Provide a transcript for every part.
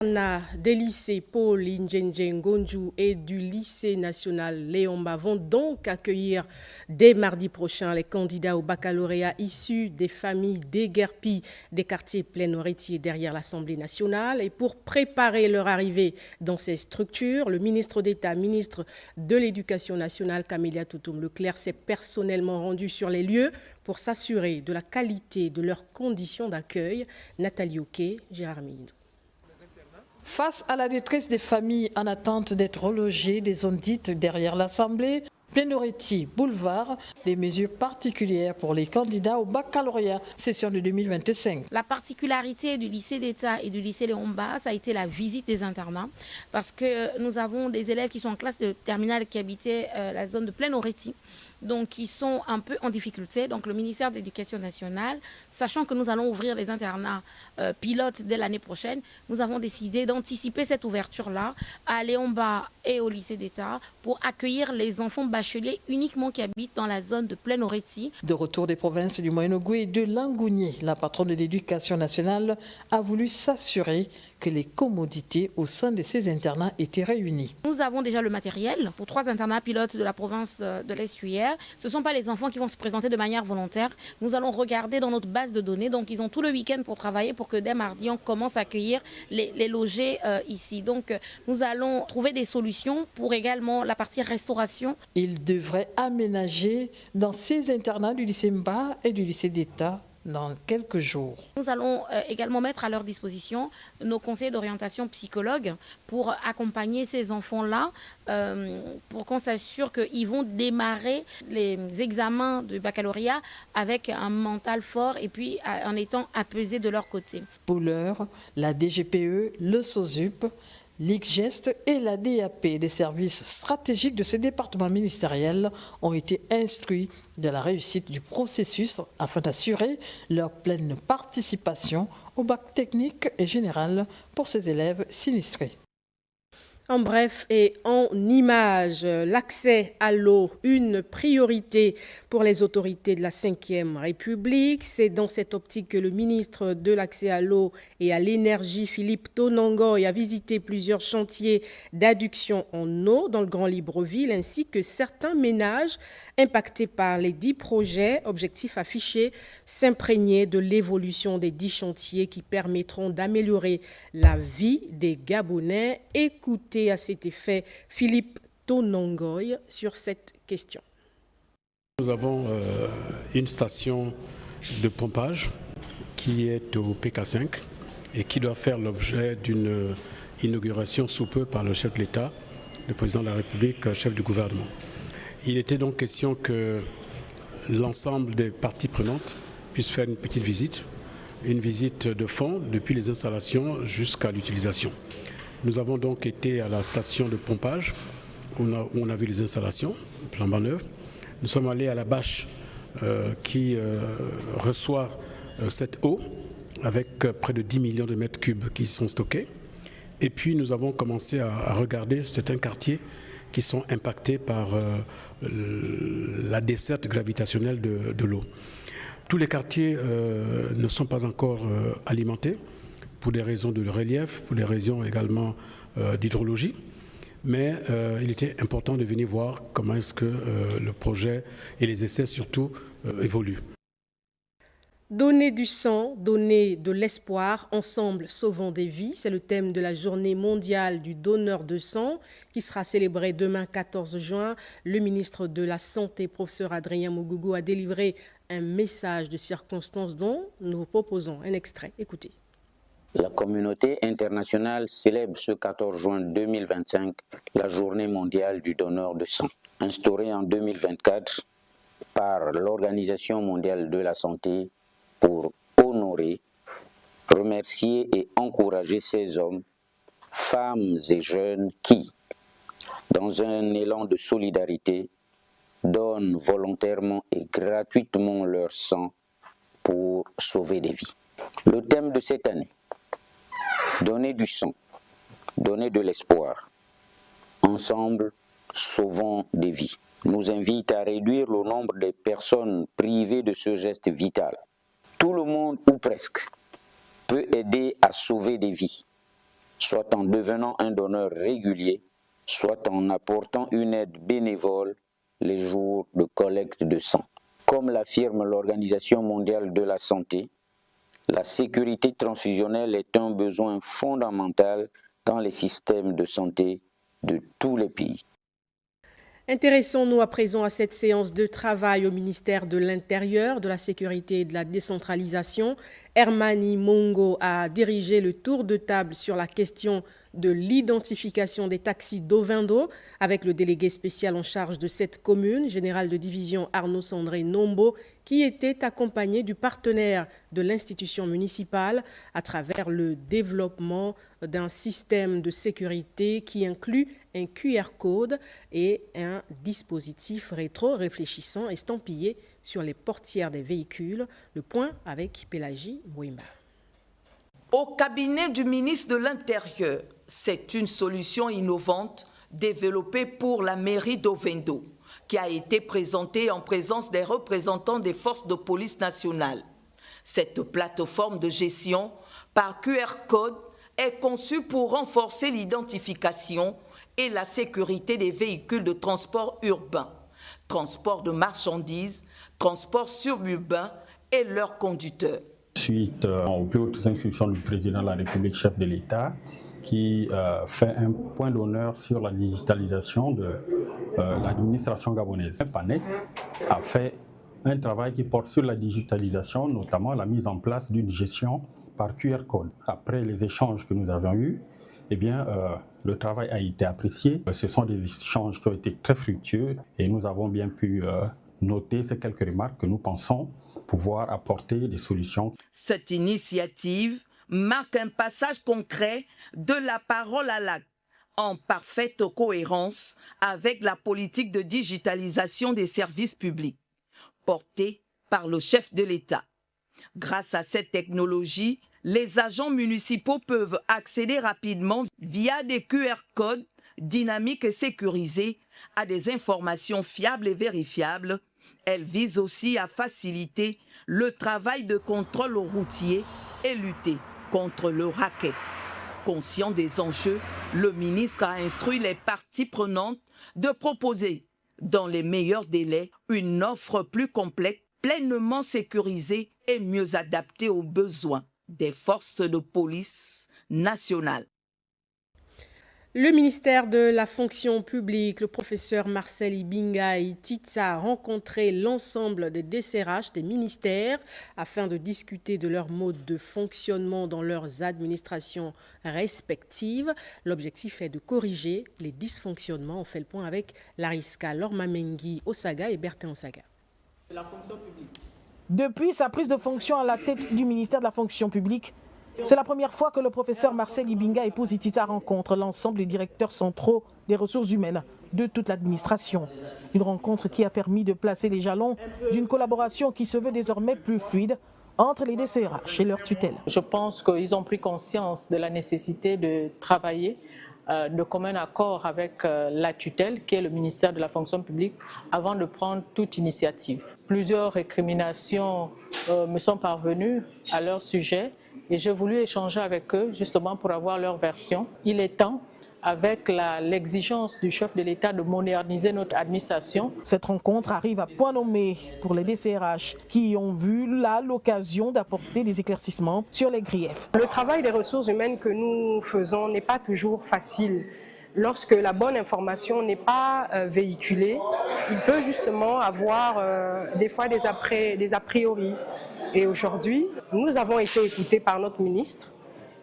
Des lycées Paul Indjenje Ngonju et du lycée national Léomba vont donc accueillir dès mardi prochain les candidats au baccalauréat issus des familles déguerpies des quartiers Plaine-Oreti derrière l'Assemblée nationale. Et pour préparer leur arrivée dans ces structures, le ministre d'État, ministre de l'Éducation nationale, Camélia Toutoum-Leclerc, s'est personnellement rendu sur les lieux pour s'assurer de la qualité de leurs conditions d'accueil. Nathalie Oké, Gérard Midou. Face à la détresse des familles en attente d'être relogées des zones dites derrière l'Assemblée, Plaine-Oreti, Boulevard, des mesures particulières pour les candidats au baccalauréat session de 2025. La particularité du lycée d'État et du lycée Léomba, ça a été la visite des internats, parce que nous avons des élèves qui sont en classe de terminale qui habitaient la zone de Plaine-Oreti, donc qui sont un peu en difficulté. Donc le ministère de l'Éducation nationale, sachant que nous allons ouvrir les internats pilotes dès l'année prochaine, nous avons décidé d'anticiper cette ouverture-là à Léomba et au lycée d'État pour accueillir les enfants bacheliers uniquement qui habitent dans la zone de Plaine-Oreti. De retour des provinces du Moyen-Ogooué et de Langounié, la patronne de l'Éducation nationale a voulu s'assurer que les commodités au sein de ces internats étaient réunies. Nous avons déjà le matériel pour 3 internats pilotes de la province de l'Est-Huillère. Ce ne sont pas les enfants qui vont se présenter de manière volontaire. Nous allons regarder dans notre base de données. Donc ils ont tout le week-end pour travailler pour que dès mardi, on commence à accueillir les logés ici. Donc nous allons trouver des solutions pour également la partie restauration. Ils devraient aménager dans ces internats du lycée Mba et du lycée d'État dans quelques jours. Nous allons également mettre à leur disposition nos conseillers d'orientation psychologues pour accompagner ces enfants-là, pour qu'on s'assure qu'ils vont démarrer les examens du baccalauréat avec un mental fort et puis en étant apaisés de leur côté. Pour l'heure, la DGPE, le SOSUP, l'ICGEST et la DAP, les services stratégiques de ce département ministériel, ont été instruits de la réussite du processus afin d'assurer leur pleine participation au bac technique et général pour ces élèves sinistrés. En bref et en images, l'accès à l'eau, une priorité pour les autorités de la Ve République. C'est dans cette optique que le ministre de l'accès à l'eau et à l'énergie, Philippe Tonongoy, a visité plusieurs chantiers d'adduction en eau dans le Grand Libreville, ainsi que certains ménages impactés par les 10 projets. Objectif affiché, s'imprégner de l'évolution des 10 chantiers qui permettront d'améliorer la vie des Gabonais. Écoutez à cet effet Philippe Tonongoy sur cette question. Nous avons une station de pompage qui est au PK5 et qui doit faire l'objet d'une inauguration sous peu par le chef de l'État, le président de la République, chef du gouvernement. Il était donc question que l'ensemble des parties prenantes puissent faire une petite visite, une visite de fond depuis les installations jusqu'à l'utilisation. Nous avons donc été à la station de pompage où on a vu les installations, flambant neuves. Nous sommes allés à la bâche qui reçoit cette eau avec près de 10 millions de mètres cubes qui sont stockés. Et puis nous avons commencé à regarder certains quartiers qui sont impactés par la desserte gravitationnelle de l'eau. Tous les quartiers ne sont pas encore alimentés pour des raisons de relief, pour des raisons également d'hydrologie. Mais il était important de venir voir comment est-ce que le projet et les essais surtout évoluent. Donner du sang, donner de l'espoir, ensemble sauvons des vies. C'est le thème de la journée mondiale du donneur de sang qui sera célébrée demain 14 juin. Le ministre de la Santé, professeur Adrien Mogougou, a délivré un message de circonstance dont nous vous proposons un extrait. Écoutez. La communauté internationale célèbre ce 14 juin 2025 la journée mondiale du donneur de sang. Instaurée en 2024 par l'Organisation mondiale de la santé pour honorer, remercier et encourager ces hommes, femmes et jeunes qui, dans un élan de solidarité, donnent volontairement et gratuitement leur sang pour sauver des vies. Le thème de cette année: donner du sang, donner de l'espoir. Ensemble, sauvons des vies. Nous invite à réduire le nombre de personnes privées de ce geste vital. Tout le monde, ou presque, peut aider à sauver des vies. soit en devenant un donneur régulier, soit en apportant une aide bénévole les jours de collecte de sang. Comme l'affirme l'Organisation mondiale de la santé, la sécurité transfusionnelle est un besoin fondamental dans les systèmes de santé de tous les pays. Intéressons-nous à présent à cette séance de travail au ministère de l'Intérieur, de la Sécurité et de la Décentralisation. Hermani Mongo a dirigé le tour de table sur la question de l'identification des taxis d'Ovendo avec le délégué spécial en charge de cette commune, général de division Arnaud Sandré Nombo, qui était accompagné du partenaire de l'institution municipale à travers le développement d'un système de sécurité qui inclut un QR code et un dispositif rétro-réfléchissant estampillé sur les portières des véhicules. Le point avec Pélagie Mouimba. Au cabinet du ministre de l'Intérieur, c'est une solution innovante développée pour la mairie d'Ovendo qui a été présentée en présence des représentants des forces de police nationales. Cette plateforme de gestion par QR code est conçue pour renforcer l'identification et la sécurité des véhicules de transport urbain, transport de marchandises, transport suburbain et leurs conducteurs. Suite aux plus hautes instructions du président de la République, chef de l'État, qui fait un point d'honneur sur la digitalisation de l'administration gabonaise. PANET a fait un travail qui porte sur la digitalisation, notamment la mise en place d'une gestion par QR code. Après les échanges que nous avons eus, eh bien, le travail a été apprécié. Ce sont des échanges qui ont été très fructueux et nous avons bien pu noter ces quelques remarques que nous pensons pouvoir apporter des solutions. Cette initiative marque un passage concret de la parole à l'acte, en parfaite cohérence avec la politique de digitalisation des services publics, portée par le chef de l'État. Grâce à cette technologie, les agents municipaux peuvent accéder rapidement via des QR codes dynamiques et sécurisés à des informations fiables et vérifiables. Elle vise aussi à faciliter le travail de contrôle routier et lutter contre le racket. Conscient des enjeux, le ministre a instruit les parties prenantes de proposer, dans les meilleurs délais, une offre plus complète, pleinement sécurisée et mieux adaptée aux besoins des forces de police nationales. Le ministère de la fonction publique, le professeur Marcel Ibingaï Titsa a rencontré l'ensemble des DCRH des ministères afin de discuter de leur mode de fonctionnement dans leurs administrations respectives. L'objectif est de corriger les dysfonctionnements. On fait le point avec Lariska Lormamengi Osaga et Bertin Osaga. La fonction publique. Depuis sa prise de fonction à la tête du ministère de la fonction publique, c'est la première fois que le professeur Marcel Ibingaï Titsa rencontre l'ensemble des directeurs centraux des ressources humaines de toute l'administration. Une rencontre qui a permis de placer les jalons d'une collaboration qui se veut désormais plus fluide entre les DCRH et leurs tutelles. Je pense qu'ils ont pris conscience de la nécessité de travailler de commun accord avec la tutelle, qui est le ministère de la fonction publique, avant de prendre toute initiative. Plusieurs récriminations me sont parvenues à leur sujet et j'ai voulu échanger avec eux justement pour avoir leur version. Il est temps, avec l'exigence du chef de l'État de moderniser notre administration. Cette rencontre arrive à point nommé pour les DCRH qui ont vu là l'occasion d'apporter des éclaircissements sur les griefs. Le travail des ressources humaines que nous faisons n'est pas toujours facile. Lorsque la bonne information n'est pas véhiculée, il peut justement avoir des fois des a priori. Et aujourd'hui, nous avons été écoutés par notre ministre.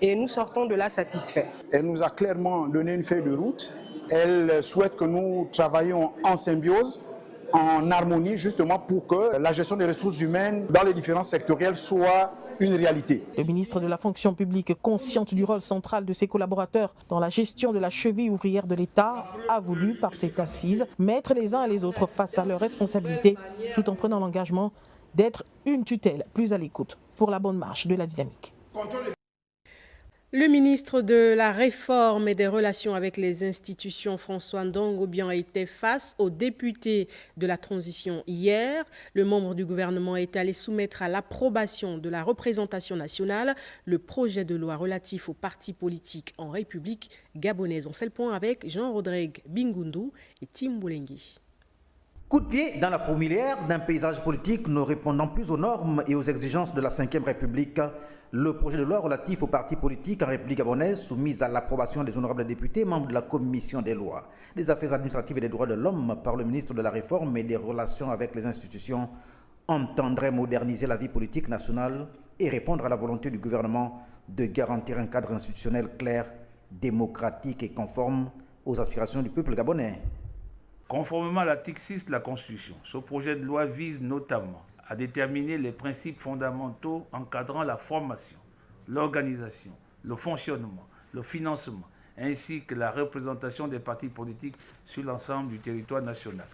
Et nous sortons de là satisfaits. Elle nous a clairement donné une feuille de route. Elle souhaite que nous travaillions en symbiose, en harmonie, justement pour que la gestion des ressources humaines dans les différents sectoriels soit une réalité. Le ministre de la fonction publique, consciente du rôle central de ses collaborateurs dans la gestion de la cheville ouvrière de l'État, a voulu, par cette assise, mettre les uns et les autres face à leurs responsabilités, tout en prenant l'engagement d'être une tutelle plus à l'écoute pour la bonne marche de la dynamique. Le ministre de la Réforme et des Relations avec les institutions, François Ndongo-Obiang, était face aux députés de la transition hier. Le membre du gouvernement est allé soumettre à l'approbation de la représentation nationale le projet de loi relatif aux partis politiques en République gabonaise. On fait le point avec Jean-Rodrigue Bingundu et Tim Boulengi. Coup de pied dans la fourmilière d'un paysage politique ne répondant plus aux normes et aux exigences de la Ve République, le projet de loi relatif aux partis politiques en République gabonaise, soumis à l'approbation des honorables députés, membres de la Commission des lois, des affaires administratives et des droits de l'homme par le ministre de la Réforme et des Relations avec les institutions, entendrait moderniser la vie politique nationale et répondre à la volonté du gouvernement de garantir un cadre institutionnel clair, démocratique et conforme aux aspirations du peuple gabonais. Conformément à l'article 6 de la Constitution, ce projet de loi vise notamment à déterminer les principes fondamentaux encadrant la formation, l'organisation, le fonctionnement, le financement, ainsi que la représentation des partis politiques sur l'ensemble du territoire national.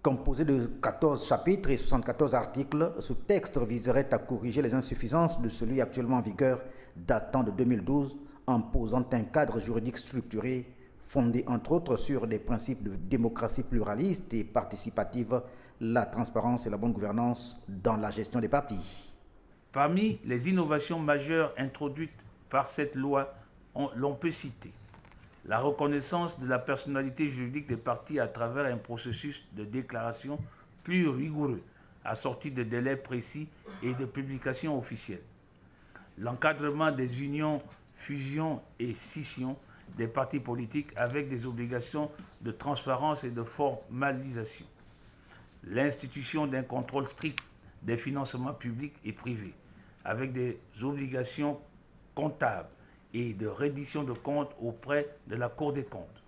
Composé de 14 chapitres et 74 articles, ce texte viserait à corriger les insuffisances de celui actuellement en vigueur datant de 2012 en posant un cadre juridique structuré fondé entre autres sur des principes de démocratie pluraliste et participative, la transparence et la bonne gouvernance dans la gestion des partis. Parmi les innovations majeures introduites par cette loi, l'on peut citer la reconnaissance de la personnalité juridique des partis à travers un processus de déclaration plus rigoureux, assorti de délais précis et de publications officielles, l'encadrement des unions, fusions et scissions des partis politiques avec des obligations de transparence et de formalisation, l'institution d'un contrôle strict des financements publics et privés, avec des obligations comptables et de reddition de comptes auprès de la Cour des comptes,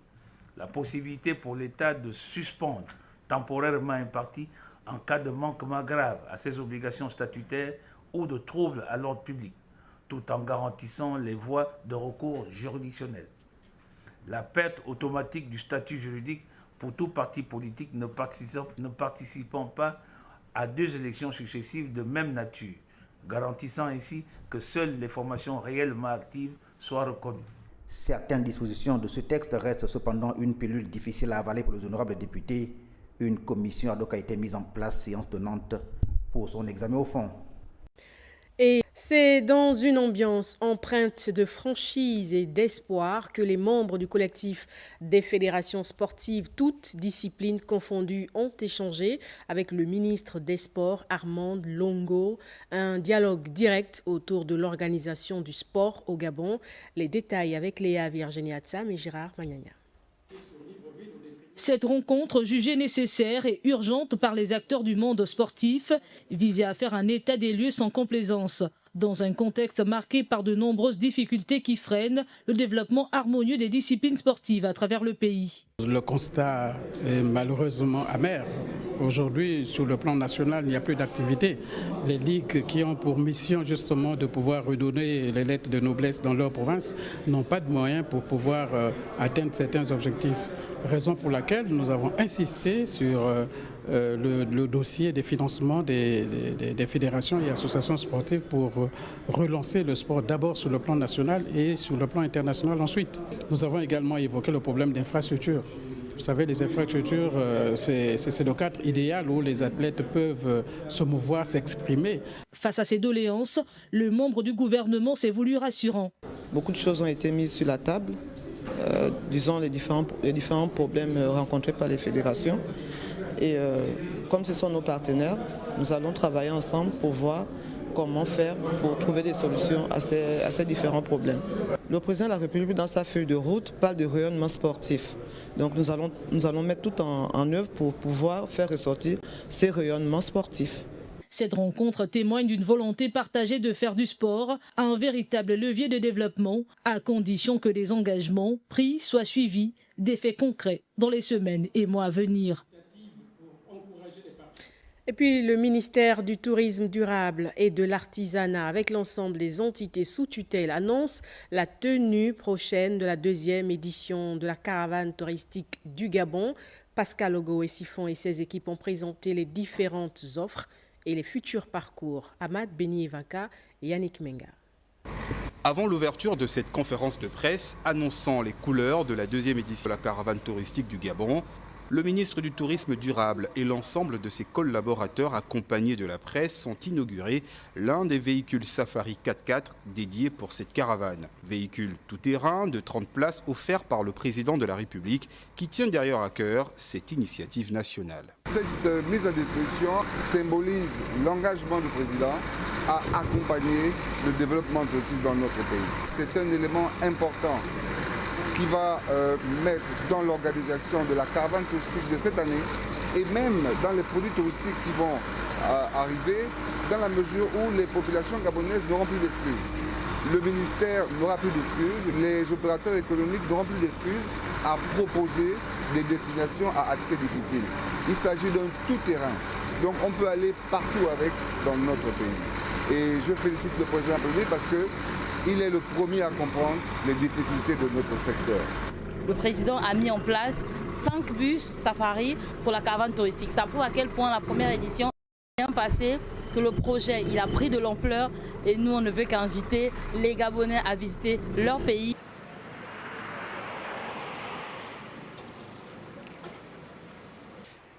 la possibilité pour l'État de suspendre temporairement un parti en cas de manquement grave à ses obligations statutaires ou de troubles à l'ordre public, tout en garantissant les voies de recours juridictionnels. La perte automatique du statut juridique pour tout parti politique ne participant pas à 2 élections successives de même nature, garantissant ainsi que seules les formations réellement actives soient reconnues. Certaines dispositions de ce texte restent cependant une pilule difficile à avaler pour les honorables députés. Une commission ad hoc a été mise en place, séance tenante, pour son examen au fond. Et c'est dans une ambiance empreinte de franchise et d'espoir que les membres du collectif des fédérations sportives, toutes disciplines confondues, ont échangé avec le ministre des Sports, Armand Longo, un dialogue direct autour de l'organisation du sport au Gabon. Les détails avec Léa Virginie Atsam et Gérard Magnagna. Cette rencontre, jugée nécessaire et urgente par les acteurs du monde sportif, visait à faire un état des lieux sans complaisance, dans un contexte marqué par de nombreuses difficultés qui freinent le développement harmonieux des disciplines sportives à travers le pays. Le constat est malheureusement amer. Aujourd'hui, sur le plan national, il n'y a plus d'activité. Les ligues qui ont pour mission justement de pouvoir redonner les lettres de noblesse dans leur province n'ont pas de moyens pour pouvoir atteindre certains objectifs. Raison pour laquelle nous avons insisté sur le dossier des financements des fédérations et associations sportives pour relancer le sport d'abord sur le plan national et sur le plan international ensuite. Nous avons également évoqué le problème d'infrastructures. Vous savez, les infrastructures, c'est le cadre idéal où les athlètes peuvent se mouvoir, s'exprimer. Face à ces doléances, le membre du gouvernement s'est voulu rassurant. Beaucoup de choses ont été mises sur la table, disons les différents problèmes rencontrés par les fédérations. Et comme ce sont nos partenaires, nous allons travailler ensemble pour voir comment faire pour trouver des solutions à ces différents problèmes. Le président de la République, dans sa feuille de route, parle de rayonnement sportif. Donc nous allons mettre tout en œuvre pour pouvoir faire ressortir ces rayonnements sportifs. Cette rencontre témoigne d'une volonté partagée de faire du sport un véritable levier de développement, à condition que les engagements pris soient suivis d'effets concrets dans les semaines et mois à venir. Et puis le ministère du Tourisme durable et de l'Artisanat, avec l'ensemble des entités sous tutelle, annonce la tenue prochaine de la 2e édition de la caravane touristique du Gabon. Pascal Ogo et Siphon et ses équipes ont présenté les différentes offres et les futurs parcours. Ahmad Beni Evaka et Yannick Menga. Avant l'ouverture de cette conférence de presse annonçant les couleurs de la deuxième édition de la caravane touristique du Gabon, le ministre du Tourisme durable et l'ensemble de ses collaborateurs accompagnés de la presse ont inauguré l'un des véhicules Safari 4x4 dédiés pour cette caravane. Véhicule tout-terrain de 30 places offert par le président de la République qui tient d'ailleurs à cœur cette initiative nationale. Cette mise à disposition symbolise l'engagement du président à accompagner le développement touristique dans notre pays. C'est un élément important qui va mettre dans l'organisation de la caravane touristique de cette année et même dans les produits touristiques qui vont arriver, dans la mesure où les populations gabonaises n'auront plus d'excuses. Le ministère n'aura plus d'excuses, les opérateurs économiques n'auront plus d'excuses à proposer des destinations à accès difficile. Il s'agit d'un tout-terrain, donc on peut aller partout avec dans notre pays. Et je félicite le président de la République parce qu'il est le premier à comprendre les difficultés de notre secteur. Le président a mis en place 5 bus safari pour la caravane touristique. Ça prouve à quel point la première édition est bien passée, que le projet il a pris de l'ampleur et nous on ne veut qu'inviter les Gabonais à visiter leur pays.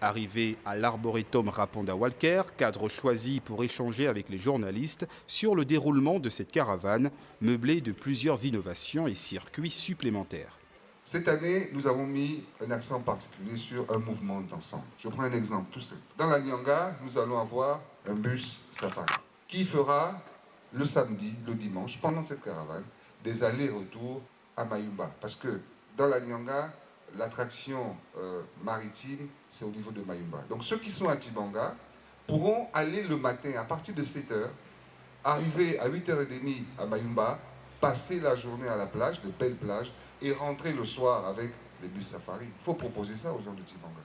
Arrivé à l'Arboretum Raponda Walker, cadre choisi pour échanger avec les journalistes sur le déroulement de cette caravane, meublée de plusieurs innovations et circuits supplémentaires. Cette année, nous avons mis un accent particulier sur un mouvement d'ensemble. Je prends un exemple tout simple. Dans la Nyanga, nous allons avoir un bus safari qui fera le samedi, le dimanche, pendant cette caravane, des allers-retours à Mayumba. Parce que dans la Nyanga, l'attraction maritime, c'est au niveau de Mayumba. Donc ceux qui sont à Tibanga pourront aller le matin à partir de 7h, arriver à 8h30 à Mayumba, passer la journée à la plage, de belles plages, et rentrer le soir avec les bus safari. Il faut proposer ça aux gens de Tibanga.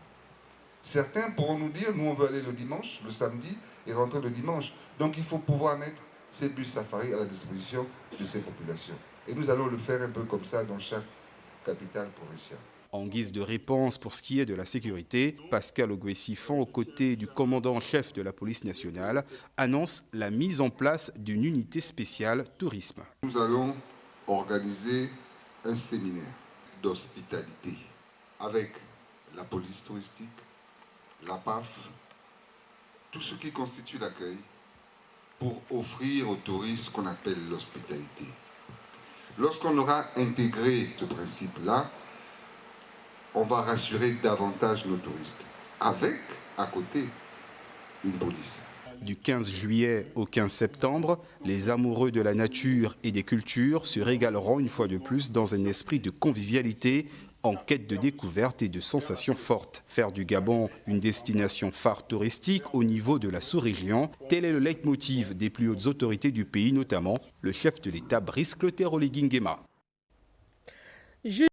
Certains pourront nous dire, nous on veut aller le dimanche, le samedi, et rentrer le dimanche. Donc il faut pouvoir mettre ces bus safari à la disposition de ces populations. Et nous allons le faire un peu comme ça dans chaque capitale provinciale. En guise de réponse pour ce qui est de la sécurité, Pascal Ogué-Siphon, aux côtés du commandant-chef de la police nationale, annonce la mise en place d'une unité spéciale tourisme. Nous allons organiser un séminaire d'hospitalité avec la police touristique, la PAF, tout ce qui constitue l'accueil pour offrir aux touristes ce qu'on appelle l'hospitalité. Lorsqu'on aura intégré ce principe-là, on va rassurer davantage nos touristes, avec, à côté, une police. Du 15 juillet au 15 septembre, les amoureux de la nature et des cultures se régaleront une fois de plus dans un esprit de convivialité, en quête de découvertes et de sensations fortes. Faire du Gabon une destination phare touristique au niveau de la sous-région, tel est le leitmotiv des plus hautes autorités du pays, notamment le chef de l'État Brice Clotaire Oligui Nguema.